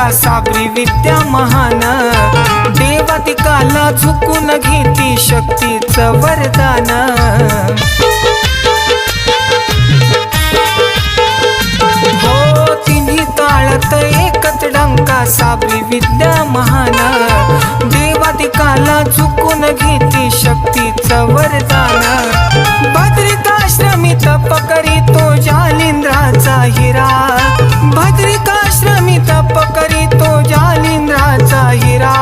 डंका साबरी विद्या महान, देवादिकाला झुकून घेती शक्तीचं वरदान. हो तिन्ही ताळत एकच डंका साबरी विद्या महान, देवादिकाला झुकून घेती शक्तीचं वरदान. भद्रिकाश्रमी तप करीतो जालिंद्राचा हिरा, भद्रिकाश्रमी तप करीतो जालिंद्राचा हिरा.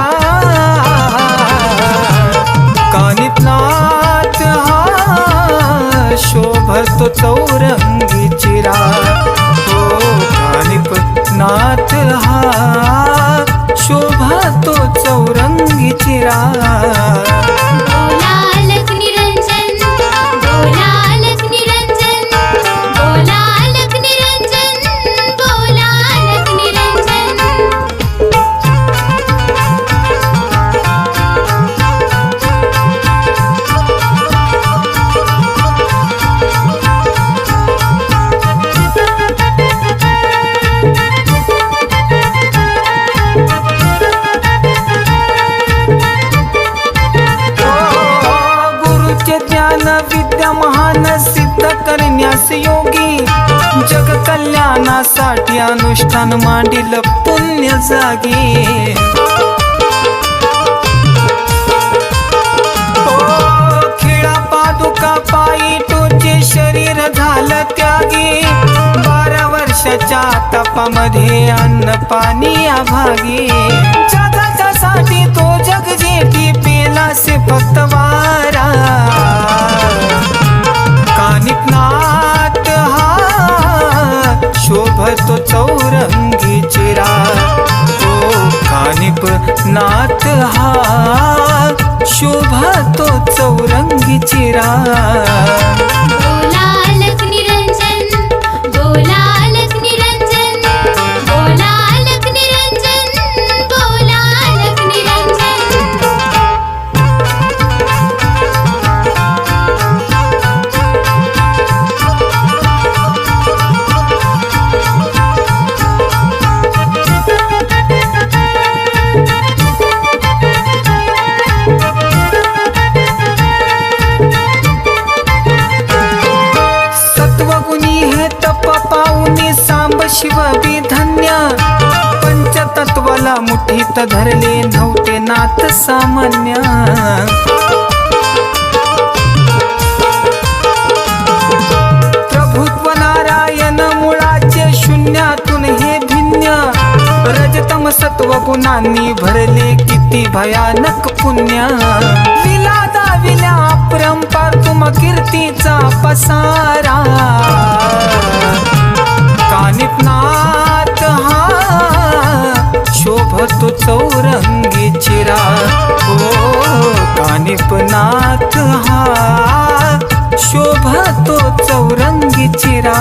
कानितनाथ हा शोभतो चौरंगी चिरा. हो कानिपनाथ हा शोभतो चौरंगी चिरा. विद्या महान सिद्ध करण्यास योगी, जग कल्याणासाठी अनुष्ठान मांडिल पुण्य जागी. खिळा पादुका पायी टोचे शरीर झालं त्यागी, 12 वर्षाच्या तपामध्ये अन्न पाणी अभागी. जगासाठी तो जग जेठी पेलासे फक्त वारा. कानिपनाथ हा शोभतो चौरंगी चिरा. हो कानिपनाथ हा शोभतो चौरंगी चिरा. शिव विधन्य, पंचतत्वाला मुठीत धरले नव्हते नाथ सामान्य. प्रभुत्व नारायण मुळाचे शून्यातून हे भिन्न, रजतम सत्व गुणांनी भरले किती भयानक पुण्य. विला दाविल्या अपरंपार तुम कीर्तीचा पसारा. कानिपनाथ हा शोभतो चौरंगी चिरा. हो कानिपनाथ हा शोभतो चौरंगी चिरा.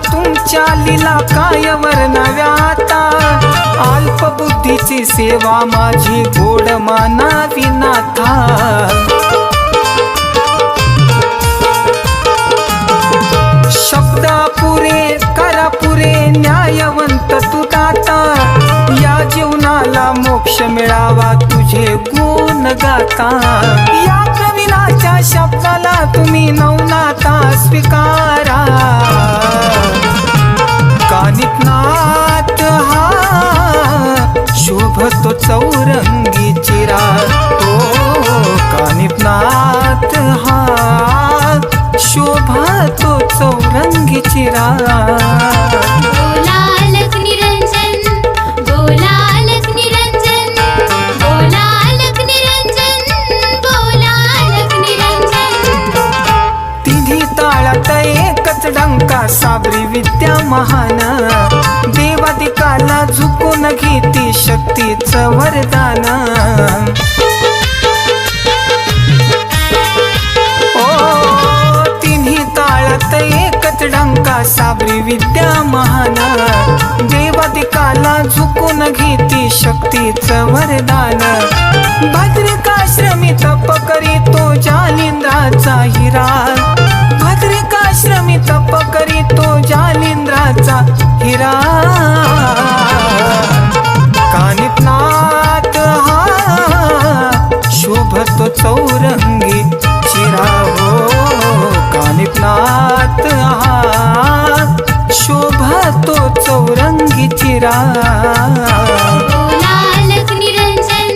तुमच्या लीला काय वर्णव्याता, अल्पबुद्धीची सेवा माझी गोड मानावी नाथा. शब्द पुरे करा पुरे न्यायवंत तू दाता. या जीवनाला मोक्ष मिळावा तुझे गुण गाता. या प्रवीणाच्या शब्दाला तुम्ही नवनाथा स्वीकारा. कानिपनाथ हा शोभतो चौरंगी चिरा. हो कानिपनाथ हा शोभतो चौरंगी चिरा. तिन्ही ताळात एकच डंका साबरी विद्या महान देवादिकाला झुकून घेती शक्तीचं वरदान एकच डंका साबरी विद्या महान देवादिकाला झुकून घेती शक्तीचं वरदान भद्रिकाश्रमी तप करीतो जालिंद्राचा हिरा भद्रिकाश्रमी तप करीतो जालिंद्राचा हिरा कानिफनाथ हा शोभतो चौरंगी चिरा हो कानिफनाथ हा शोभतो चौरंगी चिरा गोलालक निरंजन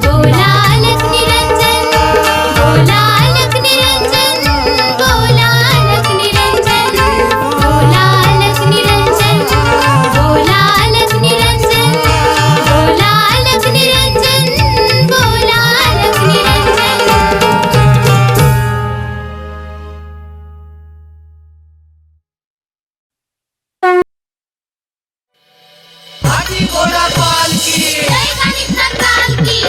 गोलालक निरंजन गोलालक निरंजन गोलालक निरंजन गोलालक निरंजन गोलालक निरंजन गोलालक निरंजन गोलालक निरंजन जय कानिफनाथ लाल की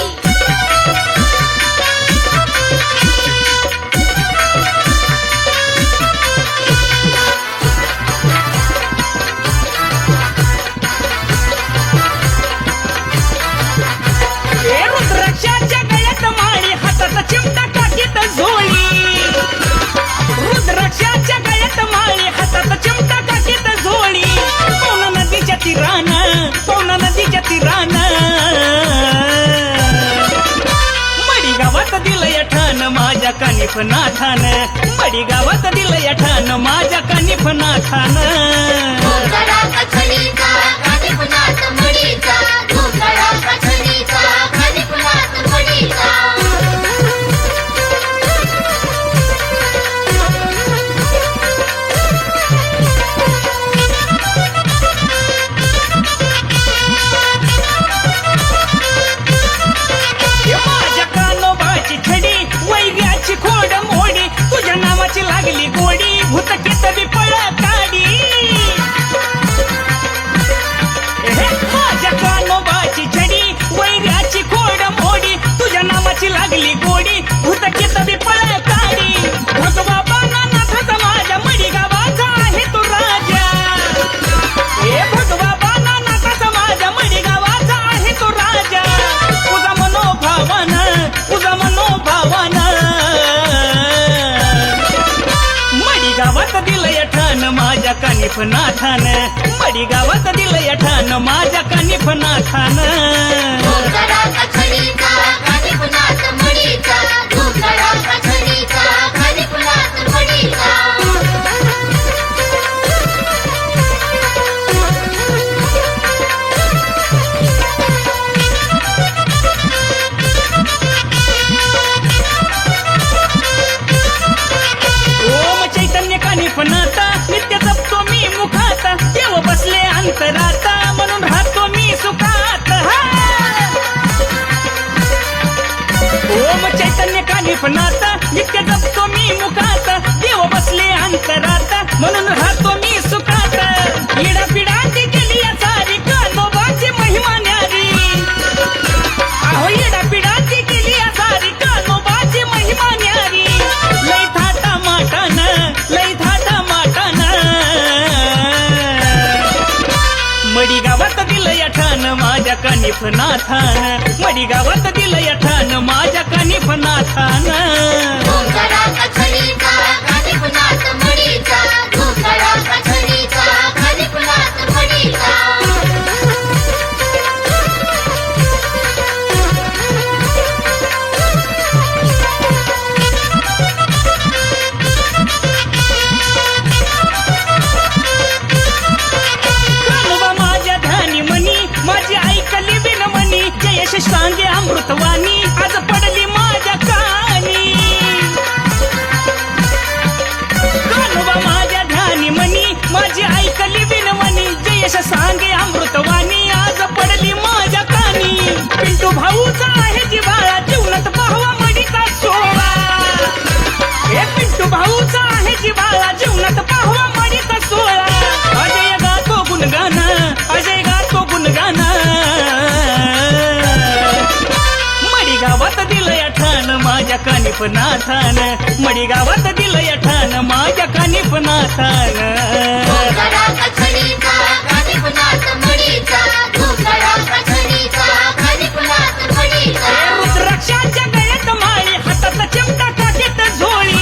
रुद्राक्षाच्या गळ्यात माळी हातात चिमटा टाकीत झोळी रुद्राक्षाच्या गळ्यात माळी हातात चिमटा टाकीत झोळी पवना नदीच्या तीरानं मडी गावात दिलंय ठाण माझ्या कानिफनाथानं मडी गावात दिलंय ठाण माझ्या कानिफनाथानं घोंगडा कछडीचा कानिफनाथ मडीचा घोंगडा कछडीचा कानिफनाथ मडीचा माझ्या कानोबाची छडी वैग्याची खोड मोडी तुझ्या नावाची लागली गोडी भूतकीत बी पळ काढी माझ्या कानोबाची छडी वैग्याची खोड मोडी तुझ्या नावाची लागली गोडी भूतकीत बी पळ काढी भगवा बाणानाथाचा माझ्या मडी गावाचा आहे तू राजा हे भगवा बाणानाथाचा माझ्या मडी गावाचा आहे तू राजा तुझा मनोभावन मडी गावात दिलंय ठाण माझ्या कानिफनाथानं मडी गावात दिलंय ठाण माझ्या कानिफनाथानं घोंगडा कछडीचा कानिफनाथ मडीचा घोंगडा कछडीचा कानिफनाथ मडीचा ओम चैतन्य कानिफनाथ नित्य जपतो मी मुखात देव बसले अंतरात म्हणून राहतो मी सुखात ओम चैतन्य कानिफनाथ नित्य जपतो मी मुखात देव बसले अंतरात म्हणून राहतो मी सुखात इडा पिडाची केली या सारी कानोबाची महिमा न्यारी अहो इडा पिडाची केली या सारी कानोबाची महिमा न्यारी लई थाटा माटान मडी गावात दिलंय ठाण माझ्या कानिफनाथानं मडी गावात दिलंय ठाण माझ्या कानिफनाथानं घोंगडा कछडीचा कानिफनाथ मडीचा घोंगडा कछडीचा कानिफनाथ मडीचा कानोबा माझ्या धानी मनी माझी ऐकली विनमनी जयश सांगे अमृतवाणी आज दिलंय ठाण माझ्या कानिफनाथान मडी गावात दिलंय ठाण माझ्या कानिफनाथान घोंगडा कछडीचा कानिफनाथ मडीचा घोंगडा कछडीचा कानिफनाथ मडीचा रुद्राक्षाच्या गळ्यात माळी हातात चिमटा काशीत झोळी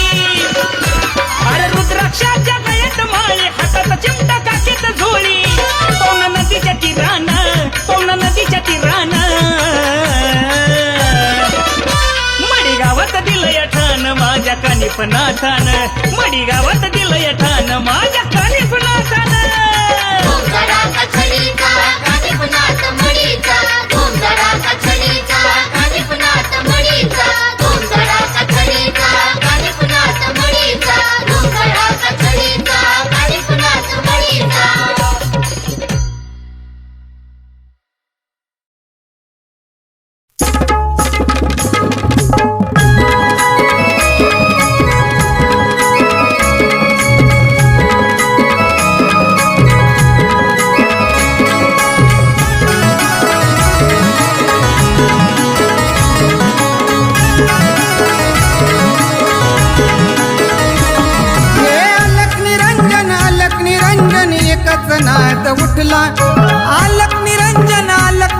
अरे रुद्राक्षाच्या गळ्यात माळी हातात चिमटा काशीत झोळी पवना नदीच्या तीरानं पवना नदीच्या तीरानं मडी गावात दिलंय ठाण माझ्या कानिफनाथान मडी गावात दिलंय ठाण माझ्या कानिफनाथान घोंगडा कछडीचा कानिफनाथ मडीचा घोंगडा कछडीचा कानिफनाथ मडीचा घोंगडा कछडीचा कानिफनाथ मडीचा घोंगडा कछडीचा कानिफनाथ मडीचा हे अलक निरंजन एकच नाद उठला अलक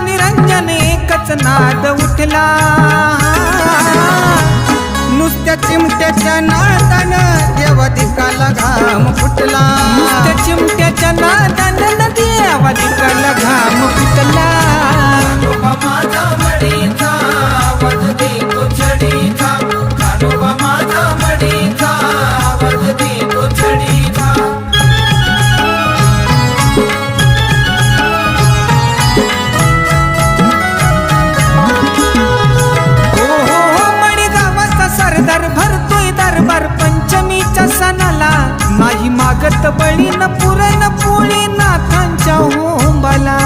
निरंजन एकच नाद उठला नुसत्या चिमट्याच्या नादानं देवादिकाला घाम फुटला नुसत्या चिमट्याच्या नादानं देवादिकाला घाम फुटला माझा मडीचा आवाज देतो छडीचा माझा मडीचा आवाज देतो छडीचा मडी गावाचा सरदार भरतोय दरबार पंचमीच्या सणाला नाही मागत बळी न पुरण पोळी नाथांच्या होंबाला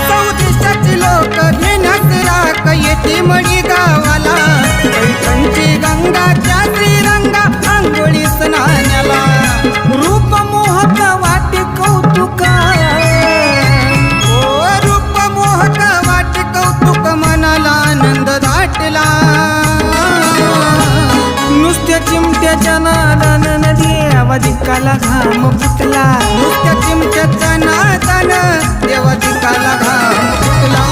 चौदिशाची लोक घेण्यास राख येते मडी गावाला पैठणची गंगाच्या श्रीरंगा आंघोळी स्नानाला रूप मोहक वाटे कौतुका ओ रूप मोहक वाटे कौतुक मनाला आनंद दाटला नुसत्या चिमट्याच्या नादानं देवादिकाला घाम फुटला नुसत्या चिमट्याच्या नादानं देवादिकाला घाम फुटला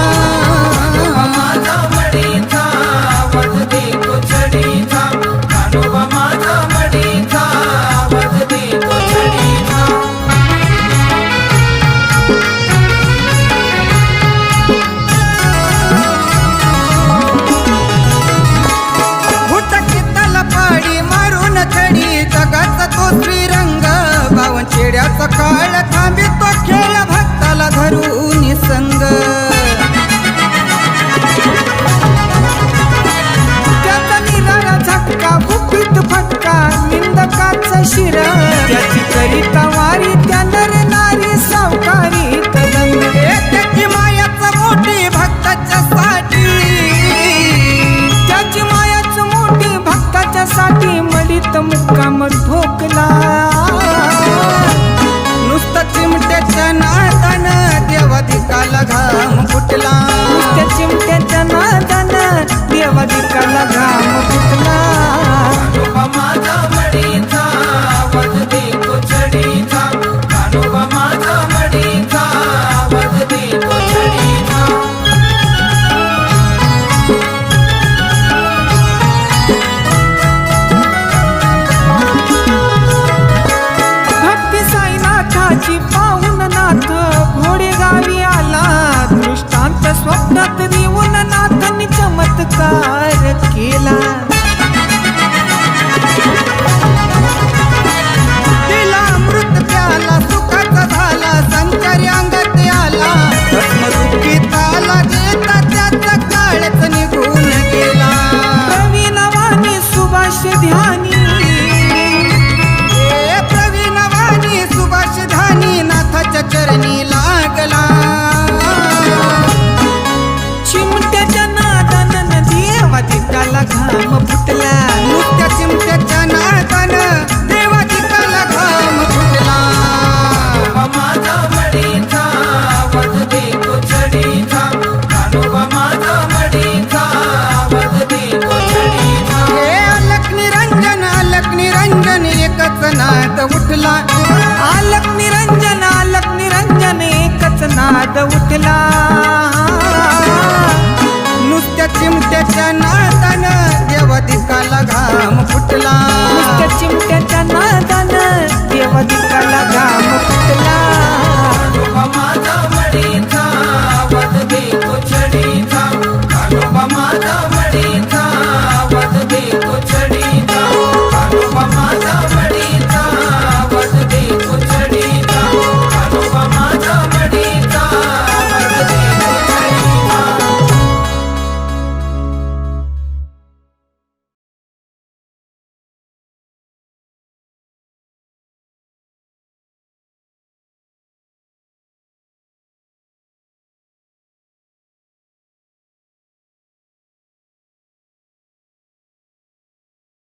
माझा मडीचा आवाज देतो छडीचा माझा मडीचा आवाज देतो छडीचा हुटकीताला पाडी मारून छडी जगाचा तो श्रीरंग बावन चेड्याचा काळ थांबितो खेळ भक्ताला धरून संग त्याचा निराळा झटका गुपित फटका निंदकाचा शिर त्याची करिता वारी त्या नर नारी सावकारी तदंग त्याची मायाचं मोठी भक्ताच्या साठी त्याची मायाच मोठी भक्ताच्या साठी मडीत मुक्काम ठोकला नुसता चिमट्याच्या नादानं देव दिकाला घाम फुटला नुसत्या चिमट्याच्या नादानं देव दिकाला